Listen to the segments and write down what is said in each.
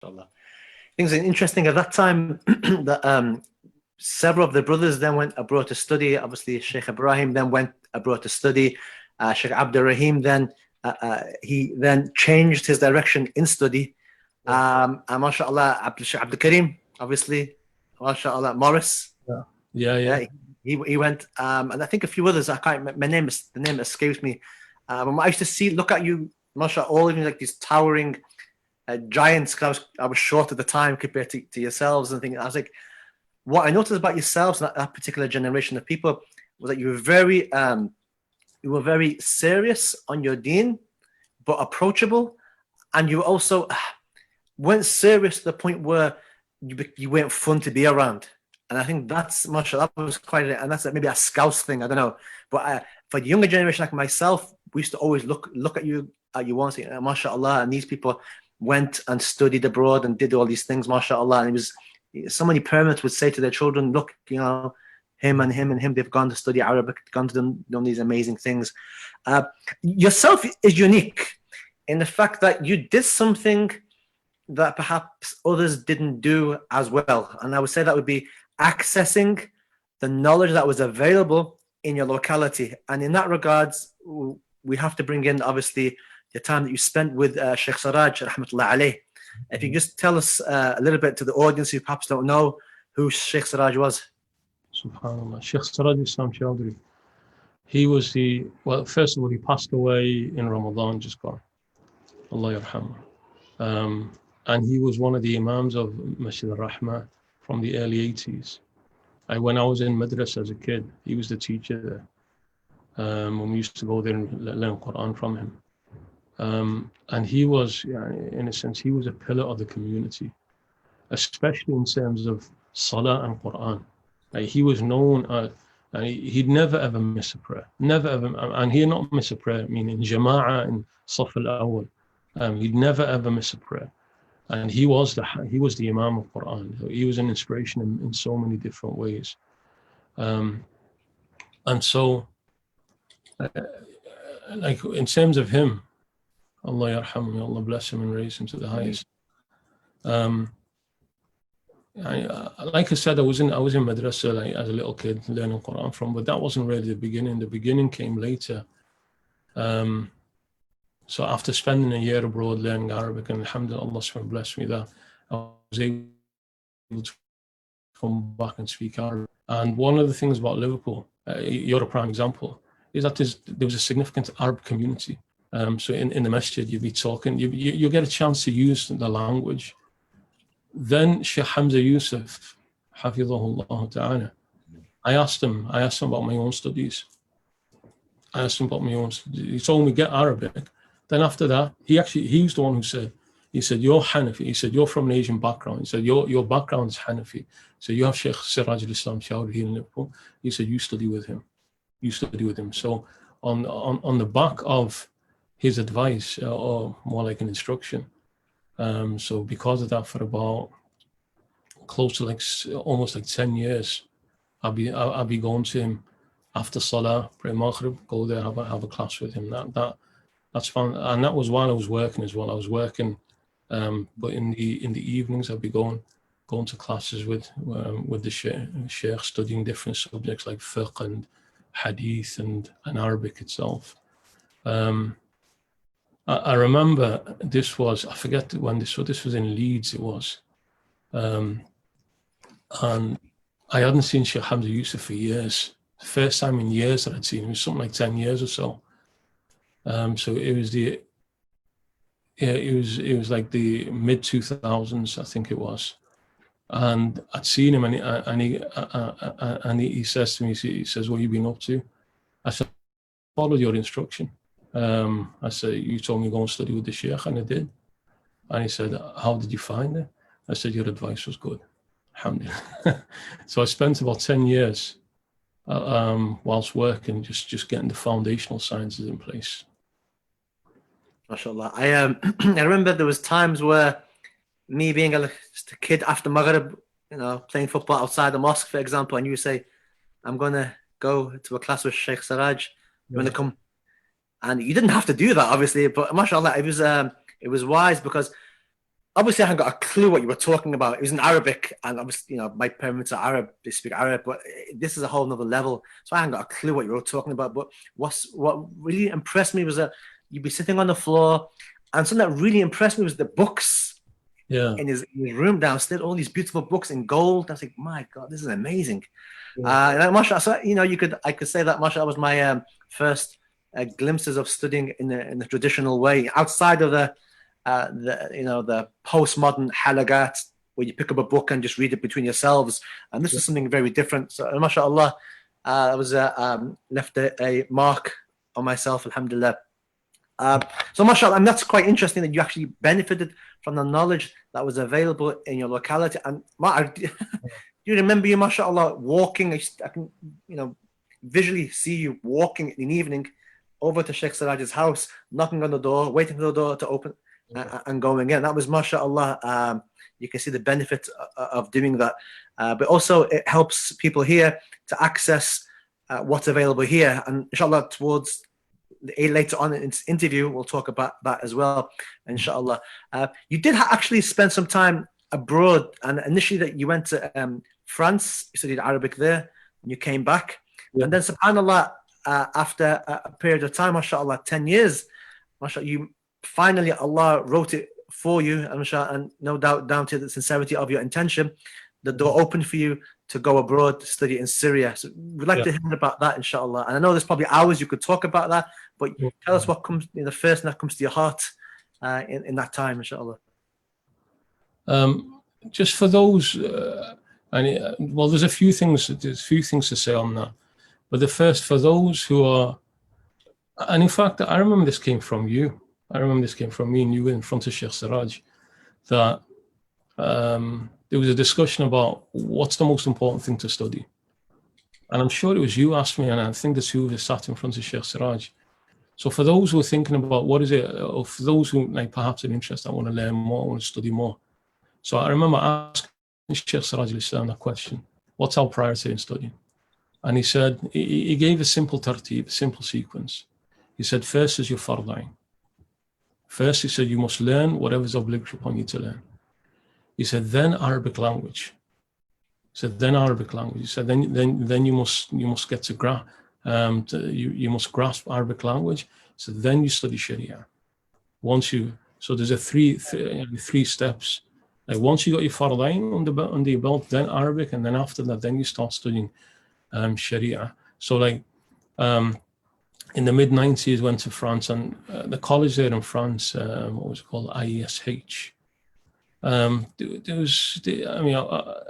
inshallah. Things are interesting at that time that several of the brothers then went abroad to study. Obviously, Sheikh Ibrahim then went abroad to study. Sheikh Abdul Rahim then he then changed his direction in study. And mashallah, Sheikh Abdul Karim, obviously, mashallah, Morris. Yeah. He went, and I think a few others. I can't. The name escapes me. But I used to look at you, mashallah, all of you like these towering giants. Cause I was short at the time compared to yourselves, and things. I was like, what I noticed about yourselves and that particular generation of people was that you were very serious on your deen, but approachable, and you also weren't serious to the point where you weren't fun to be around. And I think that's mashallah, that was quite, and that's maybe a Scouse thing, I don't know. But for the younger generation like myself, we used to always look at you once, mashallah, and these people went and studied abroad and did all these things, mashallah. And it was so many parents would say to their children, look, him and him, they've gone to study Arabic, gone to done these amazing things. Yourself is unique in the fact that you did something that perhaps others didn't do as well. And I would say that would be accessing the knowledge that was available in your locality. And in that regards, we have to bring in, obviously, the time that you spent with Sheikh Siraj, rahmatullah alayh. If you just tell us a little bit to the audience who perhaps don't know who Sheikh Siraj was. Subhanallah. Sheikh Siraj Islam Chowdhury. He was first of all, he passed away in Ramadan, just gone. Allah yarhamah. And he was one of the imams of Masjid al-Rahmah from the early 80s. When I was in madrasa as a kid, he was the teacher there. When we used to go there and learn Quran from him. And he was, in a sense, he was a pillar of the community, especially in terms of Salah and Quran. He was known, he'd never ever miss a prayer, never ever, and he'd not miss a prayer, meaning Jama'ah and Saf al-Awwal. He'd never ever miss a prayer. And he was the Imam of Quran. He was an inspiration in so many different ways. And so, like in terms of him, Allah yarhamhu, Allah bless him and raise him to the highest. Like I said, I was in madrasa as a little kid learning Quran from, but that wasn't really the beginning. The beginning came later. So after spending a year abroad learning Arabic, and alhamdulillah, Allah blessed me that I was able to come back and speak Arabic. And one of the things about Liverpool, you're a prime example, is that there was a significant Arab community. So in the masjid, you'd be talking, you get a chance to use the language. Then Sheikh Hamza Yusuf, Hafidhahullah Ta'ala, I asked him about my own studies. He told me, get Arabic. Then after that, he's the one who said, you're Hanafi. He said, you're from an Asian background. He said, your background is Hanafi. So you have Sheikh Siraj al-Islam Chowdhury here in Liverpool. He said, you study with him. So on the back of his advice, or more like an instruction. So because of that, for about close to almost 10 years, I'll be going to him after Salah, pray Maghrib, go there, have a class with him. That's fun, and that was while I was working as well. I was working, but in the evenings I'd be going to classes with the sheikh, studying different subjects like fiqh and hadith and Arabic itself. I remember I forget when this was in Leeds, it was. And I hadn't seen Sheikh Hamza Yusuf for years. The first time in years that I'd seen him was something like 10 years or so. So it was like the mid 2000s, I think it was. And I'd seen him and he says to me, he says, what have you been up to? I said, followed your instruction. I said, you told me to go and study with the Sheikh, and I did. And he said, how did you find it? I said, your advice was good. Alhamdulillah. So I spent about 10 years whilst working, just getting the foundational sciences in place. MashaAllah. I remember there was times where me being just a kid after Maghrib, playing football outside the mosque, for example, and you say, I'm going to go to a class with Sheikh Siraj. You want to come? And you didn't have to do that, obviously, but mashallah, it was wise, because obviously I hadn't got a clue what you were talking about. It was in Arabic, and obviously, my parents are Arab; they speak Arab. But this is a whole nother level, so I hadn't got a clue what you were talking about. But what really impressed me was that you'd be sitting on the floor, and something that really impressed me was the books Yeah. in his room downstairs. All these beautiful books in gold. I was like, my God, this is amazing. And mashallah, so, I could say that mashallah was my first glimpses of studying in the traditional way, outside of the postmodern halagat, where you pick up a book and just read it between yourselves. And this is something very different. So, mashallah, I was left a mark on myself, alhamdulillah. So, mashallah, and that's quite interesting that you actually benefited from the knowledge that was available in your locality. And do you remember you, mashallah, walking? I can, visually see you walking in the evening over to Sheikh Siraj's house, knocking on the door, waiting for the door to open, and going in. That was, mashallah, you can see the benefit of doing that. But also it helps people here to access what's available here. And inshallah, towards later on in this interview, we'll talk about that as well, inshallah. You did actually spend some time abroad, and initially that you went to France, you studied Arabic there, and you came back. And then, subhanallah, after a period of time, mashallah, 10 years, mashallah, you finally, Allah wrote it for you, and no doubt down to the sincerity of your intention, the door opened for you to go abroad to study in Syria. So we'd like to hear about that, inshallah. And I know there's probably hours you could talk about that, but tell us what comes in the first thing that comes to your heart in that time, inshallah. Just for those, there's a few things to say on that. But the first, for those who are, and in fact, I remember this came from you. I remember this came from me and you in front of Sheikh Siraj, that there was a discussion about what's the most important thing to study. And I'm sure it was you asked me, and I think the two of us sat in front of Sheikh Siraj. So for those who are thinking about what is it, or for those who perhaps are interested, I want to learn more, I want to study more. So I remember asking Sheikh Siraj al-Islam that question, what's our priority in studying? And he said, he gave a simple tartib, a simple sequence. He said, first is your fard ain. First, he said, you must learn whatever is obligatory upon you to learn. He said, then Arabic language. He said, then Arabic language. He said, then you must get to grasp, you must grasp Arabic language. So then you study Sharia. So there's a three steps. Like once you got your fard ain under your belt, then Arabic, and then after that, then you start studying Sharia. So in the mid-90s, went to France, and the college there in France, what was it called, IESH.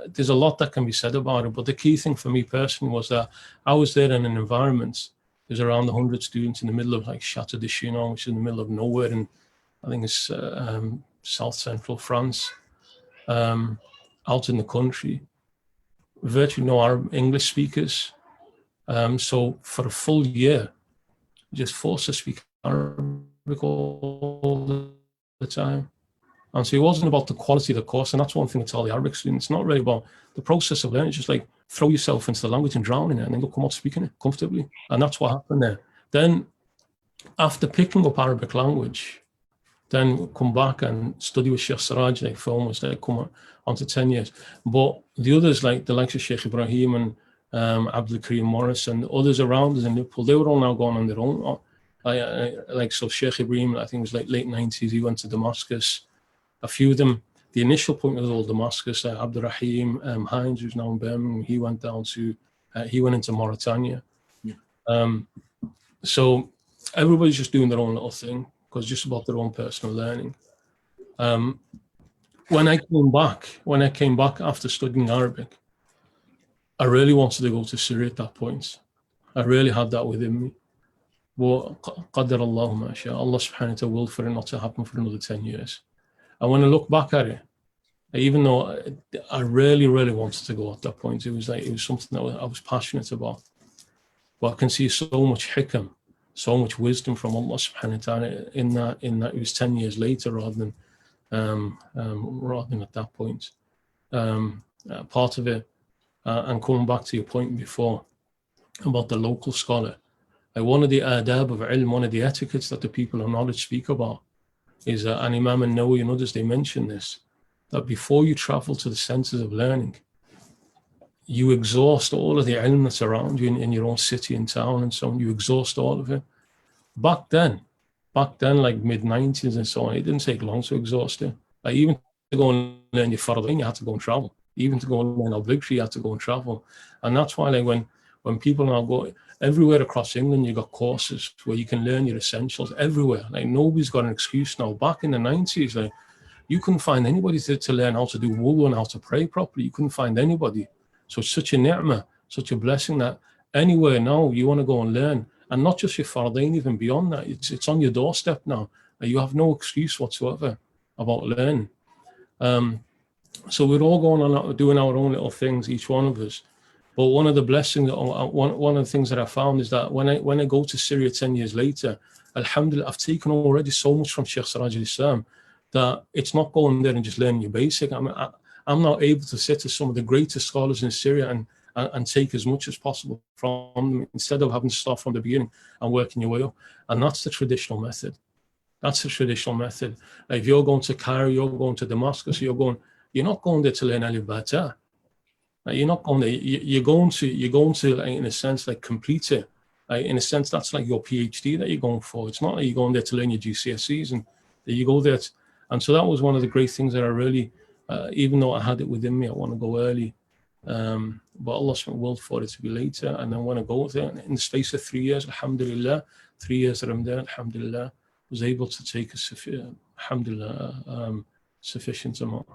There's a lot that can be said about it, but the key thing for me personally was that I was there in an environment. There's around 100 students in the middle of Château de Chinon, which is in the middle of nowhere, and I think it's south central France, out in the country. Virtually no English speakers. So for a full year, just forced to speak Arabic all the time. And so it wasn't about the quality of the course, and that's one thing I tell the Arabic students. It's not really about the process of learning. It's just like throw yourself into the language and drown in it, and then you'll come out speaking it comfortably. And that's what happened there. Then, after picking up Arabic language, then come back and study with Sheikh Siraj, for almost come on to 10 years. But the others, like the likes of Sheikh Ibrahim and Abdul Karim Morris and others around us in Liverpool, they were all now going on their own. So Sheikh Ibrahim, I think it was late 90s, he went to Damascus. A few of them, the initial point was all Damascus. Abdul Rahim Hines, who's now in Birmingham, he went into Mauritania. So everybody's just doing their own little thing, because it's just about their own personal learning. When I came back after studying Arabic, I really wanted to go to Syria at that point. I really had that within me. But qadar Allah ma sha, Allah subhanahu wa ta'ala willed for it not to happen for another 10 years. And when I look back at it, even though I really, really wanted to go at that point, it was something that I was passionate about. But I can see so much hikam, so much wisdom from Allah subhanahu wa ta'ala in that it was 10 years later rather than at that point. Part of it, and coming back to your point before about the local scholar, one of the adab of ilm, one of the etiquettes that the people of knowledge speak about, is that, and Imam an-Nawawi and others, they mention this, that before you travel to the centers of learning, you exhaust all of the ilm that's around you in your own city and town and so on. You exhaust all of it. Back then, like mid-90s and so on, it didn't take long to exhaust it. Like even to go and learn your Faradain, you had to go and travel. Even to go and learn obligatory, you had to go and travel. And that's why, like, when people now go everywhere across England, you got courses where you can learn your essentials everywhere. Like, nobody's got an excuse now. Back in the 90s, like, you couldn't find anybody to learn how to do wudu and how to pray properly. You couldn't find anybody. So it's such a ni'mah, such a blessing that anywhere now you want to go and learn. And not just your Faradain, even beyond that. It's on your doorstep now. You have no excuse whatsoever about learning. So we're all going on doing our own little things, each one of us. But one of the blessings, one of the things that I found is that when I go to Syria 10 years later, alhamdulillah, I've taken already so much from Sheikh Siraj al-Islam that it's not going there and just learning your basic. I'm now able to sit to some of the greatest scholars in Syria and take as much as possible from them instead of having to start from the beginning and working your way up. And that's the traditional method. That's the traditional method. Like, if you're going to Cairo, you're going to Damascus, you're not going there to learn Alif Ba Ta. You're not going there. You're going to, like, in a sense, like, complete it. Like, in a sense, that's like your PhD that you're going for. It's not like you're going there to learn your GCSEs and you go there. And so that was one of the great things that I really, even though I had it within me, I want to go early. But Allah willed for it to be later. And I want to go there. And in the space of 3 years, alhamdulillah, 3 years that I'm there, alhamdulillah, was able to take a alhamdulillah, sufficient amount.